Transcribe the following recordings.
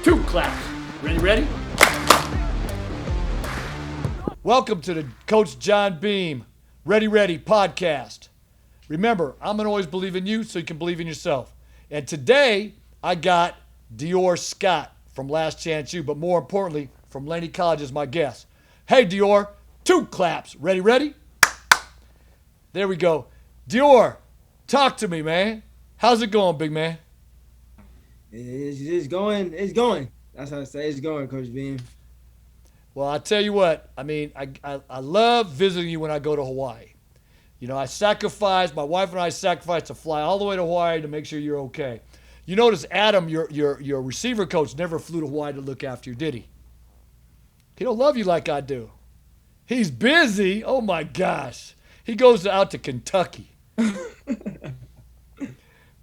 Two claps. Ready? Welcome to the Coach John Beam Ready podcast. Remember, I'm going to always believe in you so you can believe in yourself. And today, I got Dior Scott from Last Chance U, but more importantly, from Laney College as my guest. Hey, Dior, two claps. Ready? There we go. Dior, talk to me, man. How's it going, big man? It's going. It's going. That's how I say it's going, Coach Beam. Well, I tell you what, I love visiting you when I go to Hawaii. You know, my wife and I sacrificed to fly all the way to Hawaii to make sure you're okay. You notice Adam, your receiver coach, never flew to Hawaii to look after you, did he? He don't love you like I do. He's busy. Oh my gosh. He goes out to Kentucky.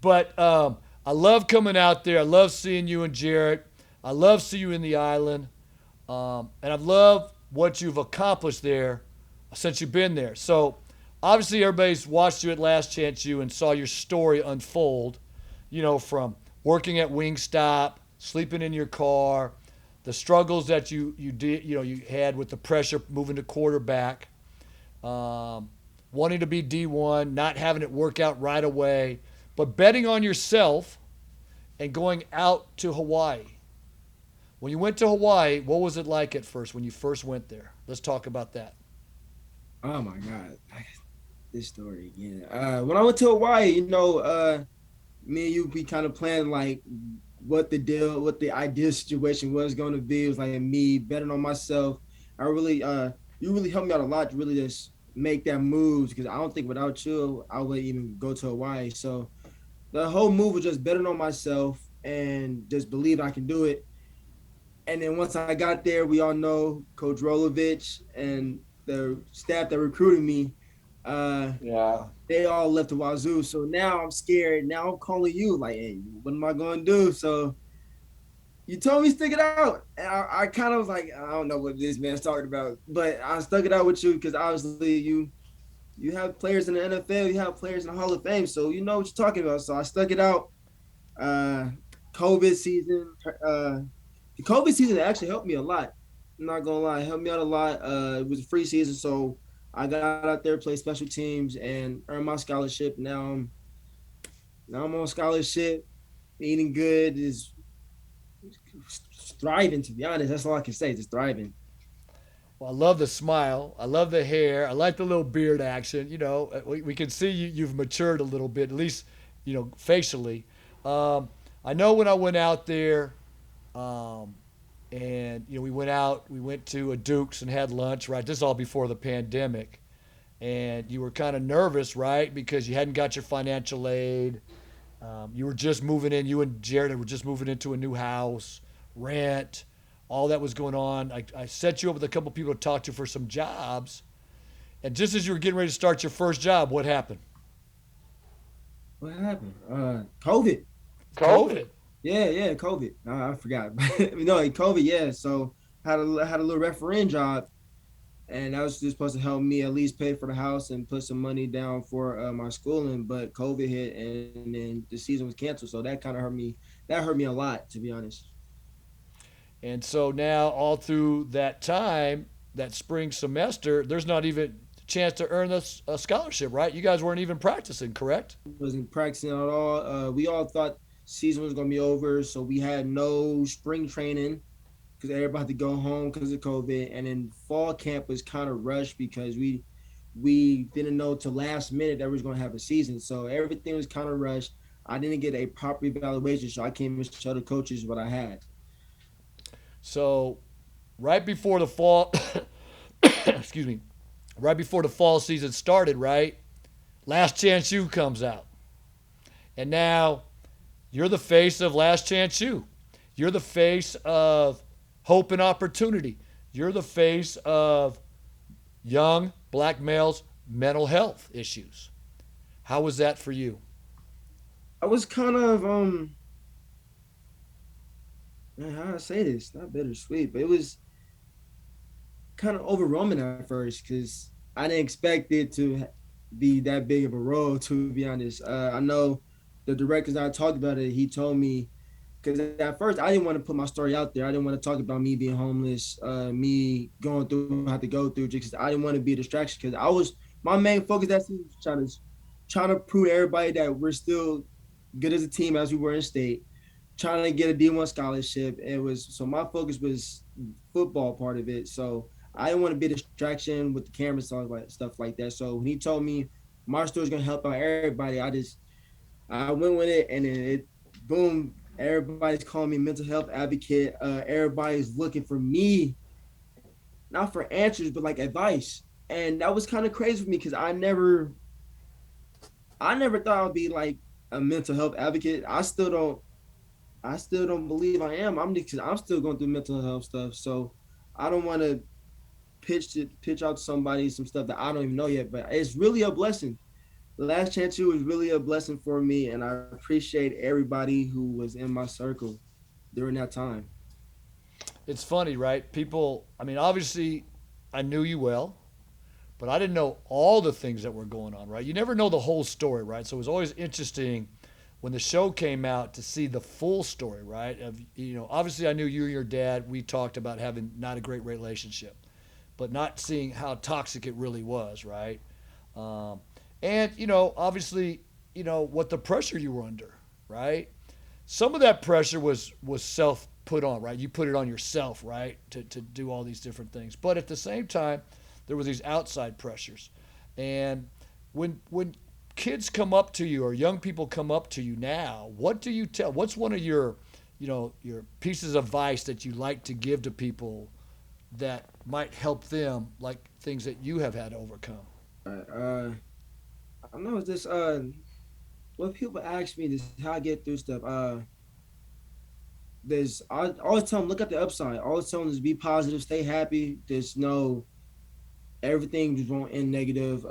But I love coming out there. I love seeing you and Jarrett. I love seeing you in the island. And I've loved what you've accomplished there since you've been there. So obviously everybody's watched you at Last Chance U and saw your story unfold, you know, from working at Wingstop, sleeping in your car, the struggles that you did, you know, you had with the pressure moving to quarterback, wanting to be D1, not having it work out right away, but betting on yourself and going out to Hawaii. When you went to Hawaii, what was it like at first when you first went there? Let's talk about that. Oh my God, this story again. When I went to Hawaii, me and you we kind of planned like what the ideal situation was going to be. It was like me betting on myself. You really helped me out a lot to really just make that move because I don't think without you I would even go to Hawaii. So the whole move was just betting on myself and just believe I can do it. And then once I got there, we all know Coach Rolovich and the staff that recruited me, Yeah. they all left the Wazoo. So now I'm scared. Now I'm calling you like, hey, what am I going to do? So you told me stick it out. And I kind of was like, I don't know what this man's talking about. But I stuck it out with you because obviously you have players in the NFL, you have players in the Hall of Fame. So you know what you're talking about. So I stuck it out. Uh, COVID season, the COVID season actually helped me a lot. I'm not gonna lie, it helped me out a lot. It was a free season, so I got out there, played special teams, and earned my scholarship. Now I'm on scholarship, eating good, is thriving. To be honest, that's all I can say. Just thriving. Well, I love the smile. I love the hair. I like the little beard action. You know, we can see you've matured a little bit, at least, you know, facially. I know when I went out there, um, and you know, we went to a Duke's and had lunch. Right, this is all before the pandemic, and you were kind of nervous, right, because you hadn't got your financial aid. You were just moving in. You and Jared were just moving into a new house, rent, all that was going on. I set you up with a couple people to talk to for some jobs, and just as you were getting ready to start your first job, what happened? What happened? COVID. COVID. Yeah, COVID. I forgot. No, COVID. Yeah. So had a little refereeing job, and that was just supposed to help me at least pay for the house and put some money down for my schooling. But COVID hit, and then the season was canceled, so that kind of hurt me. That hurt me a lot, to be honest. And so now, all through that time, that spring semester, there's not even a chance to earn a scholarship, right? You guys weren't even practicing, correct? Wasn't practicing at all. We all thought season was gonna be over, so we had no spring training because everybody had to go home because of COVID. And then fall camp was kind of rushed because we didn't know till last minute that we was gonna have a season, so everything was kind of rushed. I didn't get a proper evaluation, so I came and show the coaches what I had. So, right before the fall, excuse me, right before the fall season started, right? Last Chance U comes out. And now you're the face of Last Chance U. You're the face of hope and opportunity. You're the face of young black males' mental health issues. How was that for you? I was kind of man, how do I say this? Not bittersweet, but it was kind of overwhelming at first because I didn't expect it to be that big of a role. To be honest, I know the directors I talked about it. He told me because at first I didn't want to put my story out there. I didn't want to talk about me being homeless, me going through what I had to go through, just 'cause I didn't want to be a distraction. Because I was my main focus that season was trying to prove to everybody that we're still good as a team as we were in state, trying to get a D1 scholarship. It was so my focus was football part of it. So I didn't want to be a distraction with the camera stuff like that. So when he told me my story's gonna help out everybody, I went with it, and then it boom. Everybody's calling me mental health advocate. Everybody's looking for me, not for answers, but like advice. And that was kind of crazy for me because I never thought I'd be like a mental health advocate. I still don't believe I am. I'm still going through mental health stuff. So I don't want to pitch out to somebody some stuff that I don't even know yet. But it's really a blessing. The Last Chance U was really a blessing for me, and I appreciate everybody who was in my circle during that time. It's funny, right? People, I mean, obviously, I knew you well, but I didn't know all the things that were going on, right? You never know the whole story, right? So it was always interesting when the show came out to see the full story, right? Of, obviously I knew you and your dad. We talked about having not a great relationship, but not seeing how toxic it really was, right? Um, and obviously, what the pressure you were under, right? Some of that pressure was self put on, right? You put it on yourself, right, to do all these different things. But at the same time, there was these outside pressures, and when kids come up to you or young people come up to you now, what do you tell? What's one of your pieces of advice that you like to give to people that might help them, like things that you have had to overcome? I know this. When people ask me this, how I get through stuff. There's I always tell them look at the upside. Always tell them is be positive, stay happy. There's no everything just won't end negative.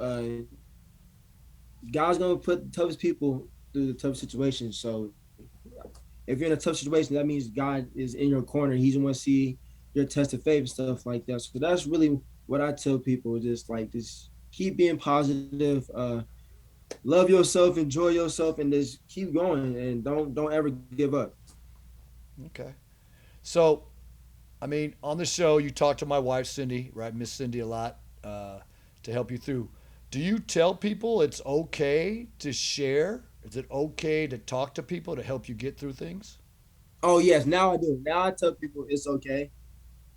God's gonna put the toughest people through the tough situations. So if you're in a tough situation, that means God is in your corner. He's gonna see your test of faith and stuff like that. So that's really what I tell people. Just keep being positive. Love yourself, enjoy yourself, and just keep going. And don't ever give up. Okay. So, I mean, on the show, you talk to my wife, Cindy, right? Miss Cindy a lot to help you through. Do you tell people it's okay to share? Is it okay to talk to people to help you get through things? Oh yes, now I do. Now I tell people it's okay.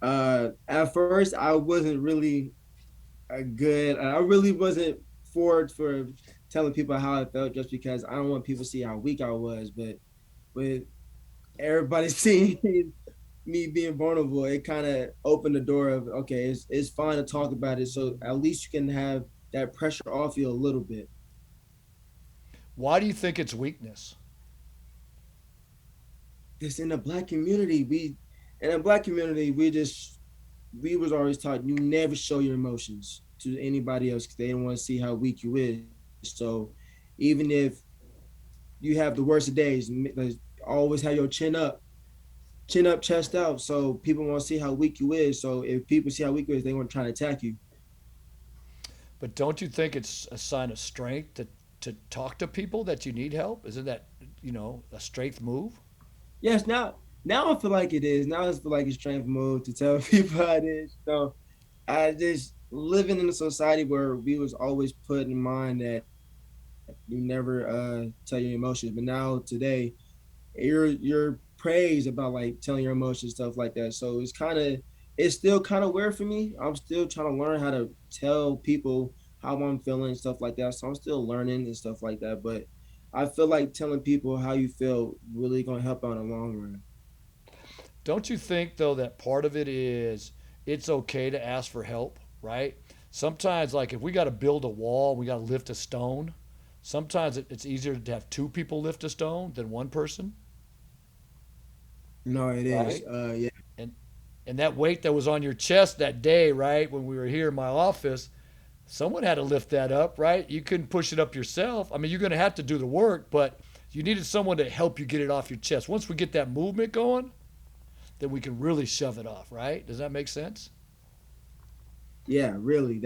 At first, I wasn't really good. I really wasn't for telling people how I felt just because I don't want people to see how weak I was. But with everybody seeing me being vulnerable, it kind of opened the door of okay, it's fine to talk about it. So at least you can have that pressure off you a little bit. Why do you think it's weakness? This in the black community, in the black community, we was always taught you never show your emotions to anybody else because they don't want to see how weak you is. So even if you have the worst of days, always have your chin up, chest out. So people want to see how weak you is. So if people see how weak you is, they want to try to attack you. But don't you think it's a sign of strength to talk to people that you need help? Isn't that, a strength move? Yes, now I feel like it is. Now I feel like it's strength move to tell people how it is. So I just living in a society where we was always put in mind that you never tell your emotions, but now today you're praised about like telling your emotions stuff like that. So it's still kind of weird for me. I'm still trying to learn how to tell people how I'm feeling and stuff like that. So I'm still learning and stuff like that. But I feel like telling people how you feel really gonna help out in the long run. Don't you think though that part of it is it's okay to ask for help, right? Sometimes, like if we got to build a wall, we got to lift a stone. Sometimes it's easier to have two people lift a stone than one person, No, it is. right? Yeah, And and that weight that was on your chest that day, right, when we were here in my office, someone had to lift that up, right? You couldn't push it up yourself. I mean, you're going to have to do the work, but you needed someone to help you get it off your chest. Once we get that movement going, then we can really shove it off, right? Does that make sense? yeah, really.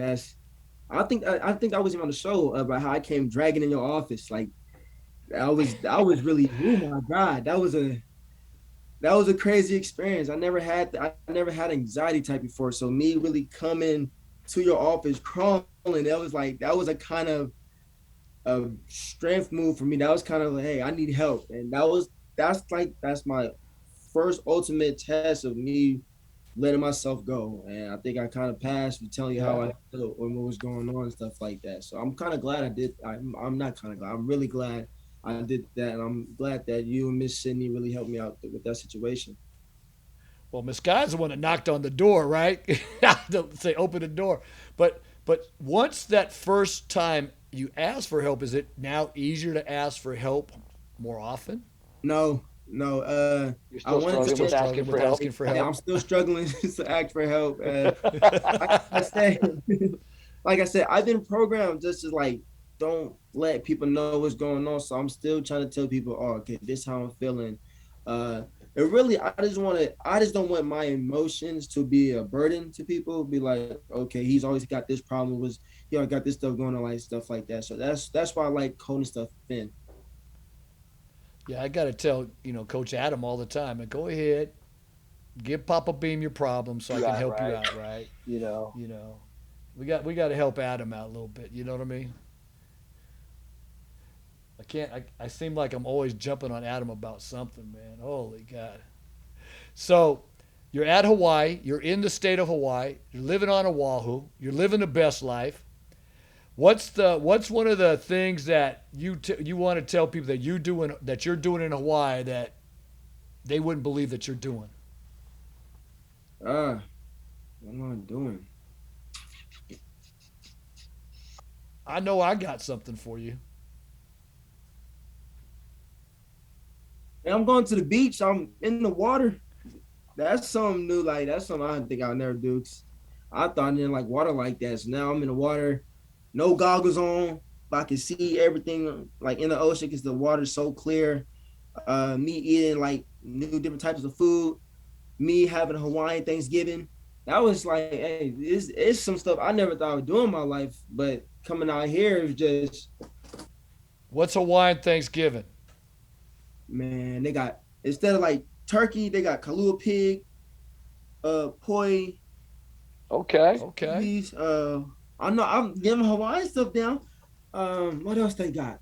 I think I was even on the show about how I came dragging in your office. Like I was really. Oh my god, that was a that was a crazy experience. I never had anxiety type before. So me really coming to your office crawling, that was a kind of strength move for me. That was kind of like, hey, I need help. And that's my first ultimate test of me letting myself go. And I think I kind of passed with telling you how Yeah. I felt or what was going on and stuff like that. So I'm kind of glad I did. I'm not kind of glad. I'm really glad I did that. And I'm glad that you and Miss Sydney really helped me out with that situation. Well, Miss Guy's the one that knocked on the door, right? To say open the door. But once that first time you ask for help, is it now easier to ask for help more often? No, no. You're I still wanted You're to struggling still with mention. asking struggling for with help. asking for Yeah, I'm help. still struggling to ask for help. Like I said, like I said, I've been programmed just to like don't let people know what's going on. So I'm still trying to tell people, oh, okay, this is how I'm feeling. Uh, and really, I just don't want my emotions to be a burden to people. Be like, okay, he's always got this problem. He always got this stuff going on, like stuff like that. So that's why I like coding stuff in. Yeah, I got to tell Coach Adam all the time. And go ahead, give Papa Beam your problem so I can Right, help you right. out. Right? You know, You know, we got to help Adam out a little bit. You know what I mean? I can't. I seem like I'm always jumping on Adam about something, man. Holy God. So you're at Hawaii. You're in the state of Hawaii. You're living on Oahu. You're living the best life. What's one of the things that you want to tell people that you're doing in Hawaii that they wouldn't believe that you're doing? What am I doing? I know I got something for you. And I'm going to the beach. I'm in the water. That's something new. Like that's something I didn't think I'll never do. 'Cause I thought I didn't like water like that. So now I'm in the water, no goggles on, but I can see everything like in the ocean because the water's so clear. Me eating like new different types of food. Me having a Hawaiian Thanksgiving. That was like, hey, it's some stuff I never thought I would do in my life. But coming out here is just, What's Hawaiian Thanksgiving? man, they got instead of like turkey, they got kalua pig, poi, okay. Okay. these I know I'm giving Hawaiian stuff down. What else they got?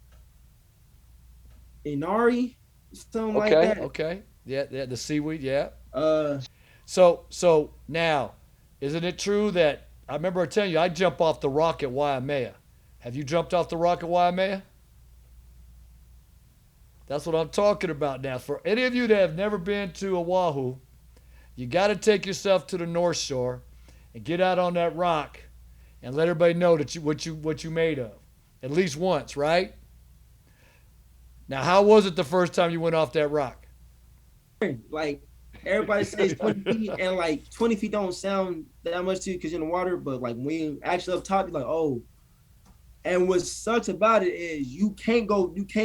Inari, something like Okay. that. Okay. Yeah, yeah, the seaweed, yeah. Uh So now, isn't it true that I remember telling you I jump off the rock at Waimea? Have you jumped off the rock at Waimea? That's what I'm talking about now. For any of you that have never been to Oahu, you got to take yourself to the North Shore and get out on that rock and let everybody know that what you made of, at least once, right? Now, how was it the first time you went off that rock? like everybody says 20 feet and like 20 feet don't sound that much to you because you're in the water, but like when you actually up top, you're like, oh. And what sucks about it is you can't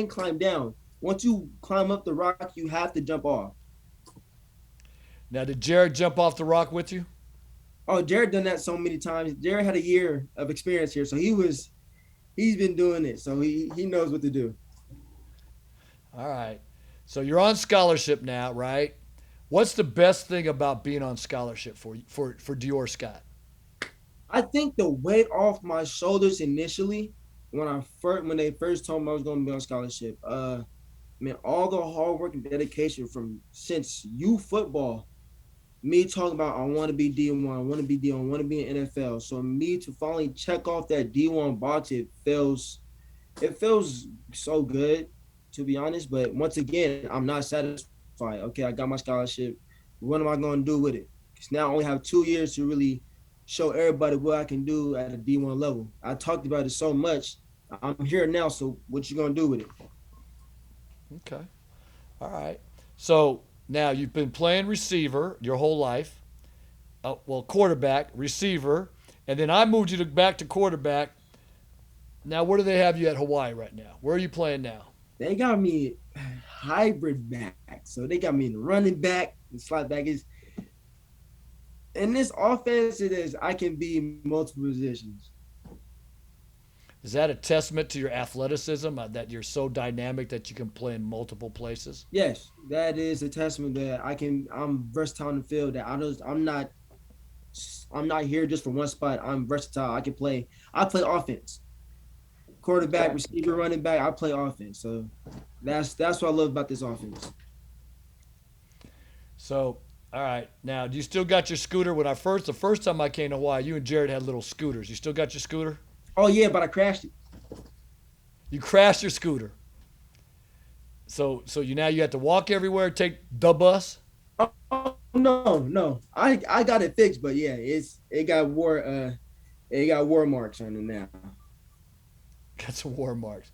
climb down. Once you climb up the rock, you have to jump off. Now, did Jared jump off the rock with you? Oh, Jared done that so many times. Jared had a year of experience here, so he's been doing it, so he knows what to do. All right. So you're on scholarship now, right? What's the best thing about being on scholarship for Dior Scott? I think the weight off my shoulders initially when they first told me I was going to be on scholarship. Man, all the hard work and dedication from since youth football, me talking about I want to be D1, I want to be D1, I want to be in NFL. So me to finally check off that D1 box, it feels so good to be honest. But once again, I'm not satisfied. Okay, I got my scholarship. What am I going to do with it? Because now I only have 2 years to really show everybody what I can do at a D1 level. I talked about it so much. I'm here now. So what you gonna do with it? Okay. All right. So now you've been playing receiver your whole life. Well, quarterback, receiver, and then I moved you back to quarterback. Now, where do they have you at Hawaii right now? Where are you playing now? They got me hybrid back. So they got me in running back and slot back. Is in this offense, it is I can be multiple positions. Is that a testament to your athleticism that you're so dynamic that you can play in multiple places? Yes, that is a testament that I'm versatile in the field. That I'm not here just for one spot. I'm versatile. I play offense. Quarterback, Okay. receiver, Okay. running back. I play offense. So that's what I love about this offense. So, all right. Now, do you still got your scooter? The first time I came to Hawaii, you and Jared had little scooters. You still got your scooter? Oh yeah, but I crashed it. You crashed your scooter. So you now you have to walk everywhere, take the bus. Oh no. I got it fixed, but yeah, it got war marks on it now. Got some war marks.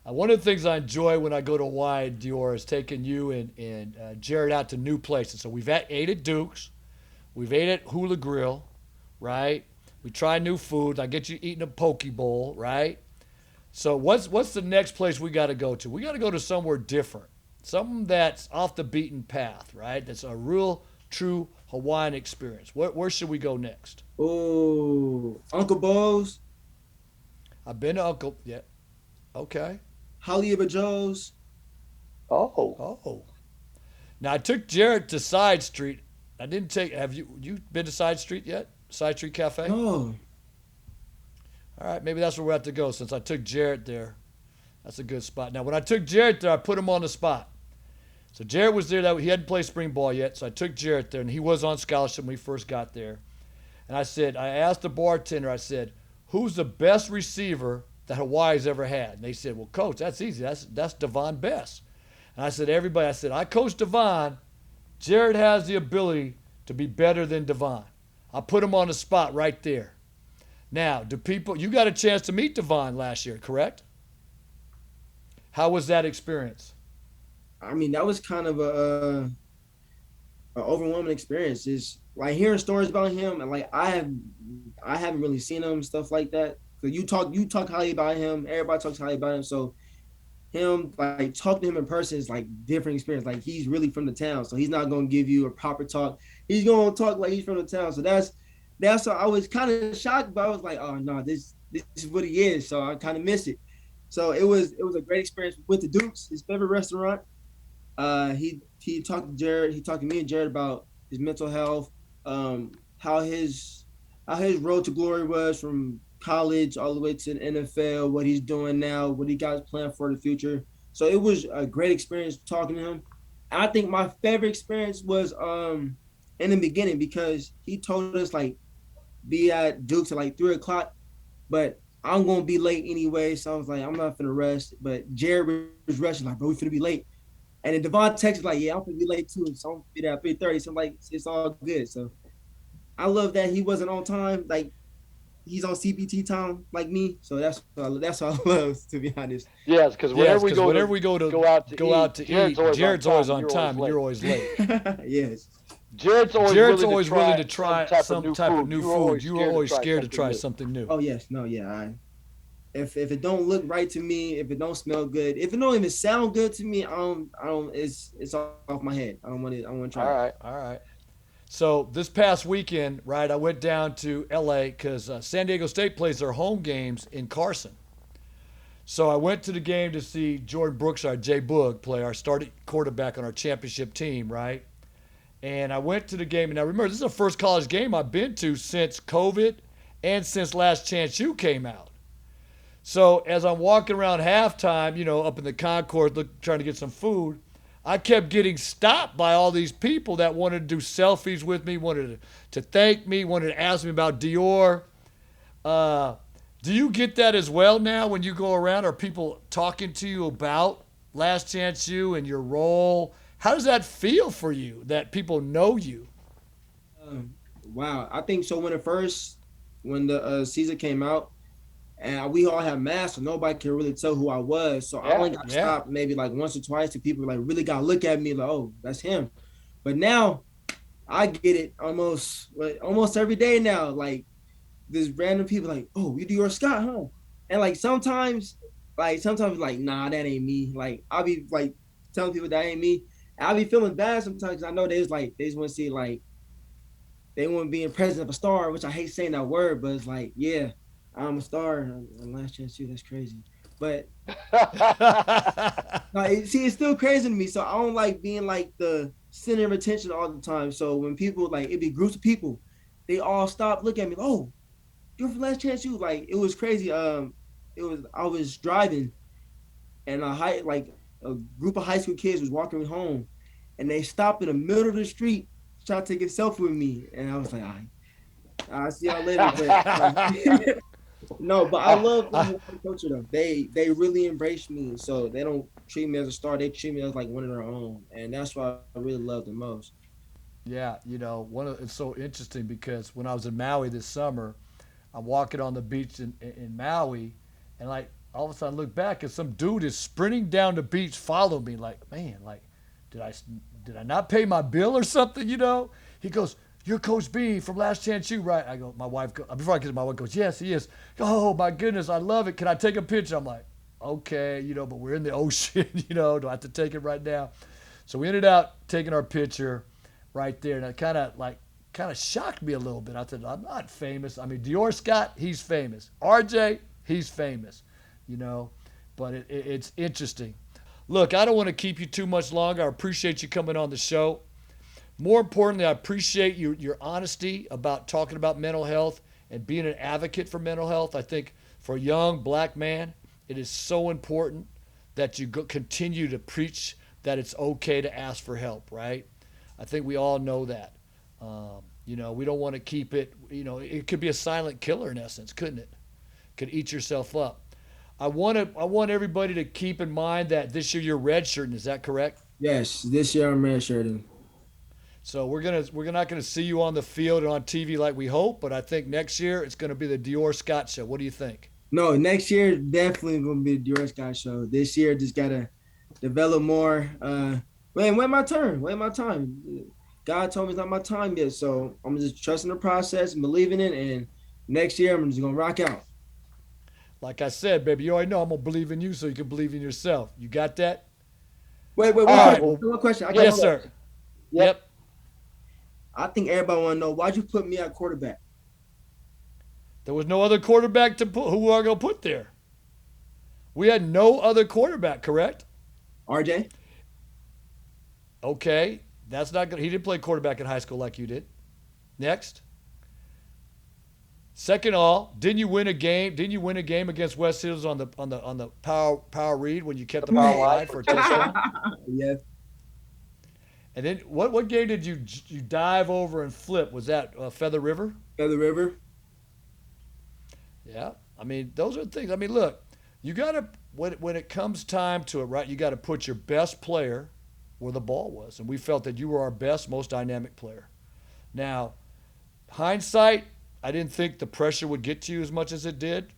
One of the things I enjoy when I go to Hawaii, Dior, is taking you and Jared out to new places. So ate at Duke's, we've ate at Hula Grill, right? We try new foods. I get you eating a poke bowl, right? So what's the next place we got to go to? We got to go to somewhere different, something that's off the beaten path, right? That's a real, true Hawaiian experience. Where should we go next? Oh, Uncle Bo's, I've been to Uncle. Yeah. Okay. Hollywood Joe's. Oh, Oh. Now I took Jared to Side Street. I didn't take. Have you been to Side Street yet? Side Street Cafe. No, All right, maybe that's where we have to go since I took Jared there. That's a good spot. Now when I took Jared there, I put him on the spot. So Jared was there. That he hadn't played spring ball yet, so I took Jared there, and he was on scholarship when we first got there. And I asked the bartender. I said, "Who's the best receiver that Hawaii's ever had?" And they said, "Well, coach, that's easy. That's Devon Best." And I said, "Everybody," I said, "I coach Devon. Jared has the ability to be better than Devon." I put him on the spot right there. Now, you got a chance to meet Devon last year, correct? How was that experience? I mean that was kind of a overwhelming experience. Is like hearing stories about him, and like I haven't really seen him stuff like that. Cause you talk highly about him. Everybody talks highly about him. So him like talking to him in person is like different experience. Like he's really from the town, so he's not gonna give you a proper talk. He's gonna talk like he's from the town. So that's why I was kind of shocked, but I was like, oh no, this is what he is. So I kind of miss it. So it was a great experience with the Dukes, his favorite restaurant. He talked to Jared. He talked to me and Jared about his mental health, how his road to glory was from college all the way to the NFL, what he's doing now, what he got planned for the future. So it was a great experience talking to him. I think my favorite experience was in the beginning because he told us like be at Duke's at like 3 o'clock, but I'm gonna be late anyway. So I was like, I'm not finna rush. But Jared was rushing, like, bro, we finna be late. And then Devon texted like, yeah, I'm gonna be late too. So I'm gonna be there at 3:30. So I'm like, it's all good. So I love that he wasn't on time. Like he's on CPT time like me. So that's what I love, to be honest. yes, because Yes, whenever we because go whenever to we go out to go out eat, to eat, Jared's always on time, and you're always late. Yes. Jared's always willing to try some some type of new food. You were always scared to try new. something new. Oh yes. No. Yeah. If it don't look right to me, if it don't smell good, if it don't even sound good to me, I don't. It's off my head. I don't want it. I don't want to try All it. right. All right. So this past weekend, right, I went down to L.A. because San Diego State plays their home games in Carson. So I went to the game to see Jordan Brookside, Jay Boog, play our starting quarterback on our championship team, right? And I went to the game, and I remember this is the first college game I've been to since COVID and since Last Chance U came out. So as I'm walking around halftime, up in the concourse, trying to get some food, I kept getting stopped by all these people that wanted to do selfies with me, wanted to thank me, wanted to ask me about Dior. Uh, do you get that as well now when you go around? Are people talking to you about Last Chance U and your role? How does that feel for you that people know you? Um, wow. I think so. When the season came out, and we all had masks, so nobody could really tell who I was. So I Yeah. only got Yeah. stopped maybe like once or twice, and people like really got to look at me like, oh, that's him. But now I get it almost every day now. Like this random people like, oh, you do your Scott, huh? And sometimes like, nah, that ain't me. Like I'll be like telling people that ain't me. And I'll be feeling bad sometimes. I know they just want to see like they want to be in presence of a star, which I hate saying that word, but it's like, yeah, I'm a star on Last Chance too. That's crazy. But no, see, it's still crazy to me. So I don't like being like the center of attention all the time. So when people like it be groups of people, they all stop looking at me. Oh, you're from Last Chance You. Like it was crazy. It was I was driving and a group of high school kids was walking me home, and they stopped in the middle of the street trying to take a selfie with me, and I was like, I'll see y'all later. But no, but I love the Hawaii culture though. They really embrace me, so they don't treat me as a star. They treat me as like one of their own, and that's what I really love the most. Yeah, it's so interesting because when I was in Maui this summer, I'm walking on the beach in Maui, and like all of a sudden I look back and some dude is sprinting down the beach, follow me. Like, man, like, did I did I not pay my bill or something? He goes, "You're Coach B from Last Chance U, right?" I go, my wife before I get to my wife goes, "Yes, he is." Oh my goodness, I love it. Can I take a picture? I'm like, okay, but we're in the ocean, do I have to take it right now? So we ended up taking our picture right there, and it kind of shocked me a little bit. I said, I'm not famous. I mean, Dior Scott, he's famous. RJ, he's famous, you know. But it's interesting. Look, I don't want to keep you too much longer. I appreciate you coming on the show. More importantly, I appreciate your honesty about talking about mental health and being an advocate for mental health. I think for a young black man, it is so important that you continue to preach that it's okay to ask for help, right? I think we all know that. We don't want to keep it, it could be a silent killer in essence, couldn't it? Could eat yourself up. I want everybody to keep in mind that this year you're redshirting, is that correct? Yes, this year I'm redshirting. So we're not gonna see you on the field and on TV like we hope, but I think next year it's gonna be the Dior Scott show. What do you think? No, next year definitely gonna be the Dior Scott show. This year just gotta develop more. Wait my turn. Wait my time. God told me it's not my time yet, so I'm just trusting the process and believing it. And next year I'm just gonna rock out. Like I said, baby, you already know I'm gonna believe in you, so you can believe in yourself. You got that? Wait, All one right. question. Well, One question. I got yes, one. sir. Yep. Yep. I think everybody want to know why'd you put me at quarterback, There was no other quarterback to put. Who were I gonna put there? We had no other quarterback, correct? RJ. Okay, that's not good. He didn't play quarterback in high school like you did. Next. Second all, didn't you win a game? Didn't you win a game against West Hills on the power read when you kept The the ball power line alive for for a a touchdown. touchdown? Yes, And then what game did you dive over and flip? Was that Feather River? Feather River. Yeah. I mean, those are things. I mean, look, you got to when it comes time to it, right? You got to put your best player where the ball was, and we felt that you were our best, most dynamic player. Now, hindsight, I didn't think the pressure would get to you as much as it did,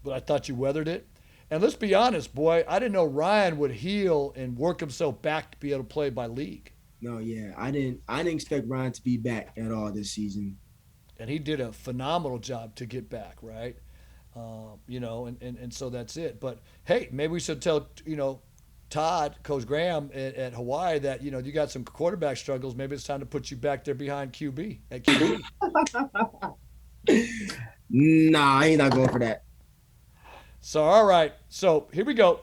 but I thought you weathered it. And let's be honest, boy, I didn't know Ryan would heal and work himself back to be able to play by league. No, yeah, I didn't expect Ryan to be back at all this season. And he did a phenomenal job to get back, right? And so that's it. But hey, maybe we should tell, Todd, Coach Graham at Hawaii that, you got some quarterback struggles. Maybe it's time to put you back there behind QB at QB. Nah, he's not going for that. So, all right. So here we go.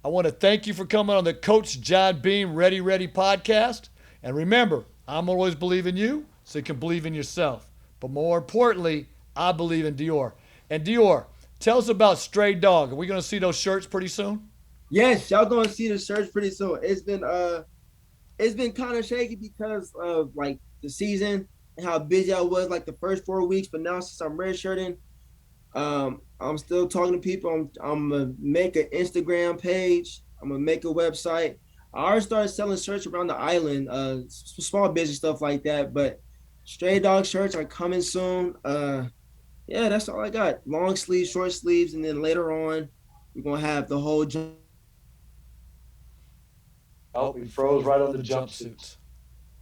I want to thank you for coming on the Coach John Beam Ready Ready podcast. And remember, I'm always believe in you so you can believe in yourself. But more importantly, I believe in Dior. And Dior, tell us about Stray Dog. Are we going to see those shirts pretty soon? Yes, y'all gonna see the search pretty soon. It's been kind of shaky because of like the season and how busy I was like the first 4 weeks. But now since I'm redshirting, I'm still talking to people. I'm gonna make an Instagram page. I'm gonna make a website. I already started selling shirts around the island, small business stuff like that. But stray dog shirts are coming soon. Yeah, that's all I got. Long sleeves, short sleeves, and then later on, we're gonna have the whole Oh, Oh, he we froze froze right right on on the the jumpsuits.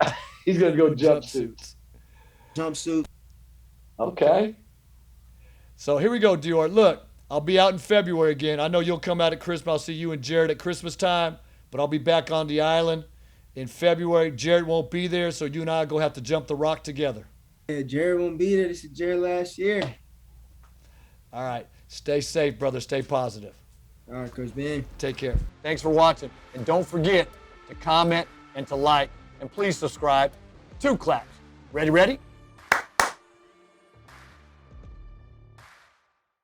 jumpsuits. He's gonna go jumpsuit. Jumpsuits. jumpsuit. Okay. Okay. So here we go, Dior. Look, I'll be out in February again. I know you'll come out at Christmas. I'll see you and Jared at Christmas time, but I'll be back on the island in February. Jared won't be there, so you and I are going to have to jump the rock together. Yeah, Jared won't be there. This is Jared last year. All right. Stay safe, brother. Stay positive. All right, Coach Ben. Take care. Thanks for watching. And don't forget to comment and to like. And please subscribe. 2 claps. Ready, ready?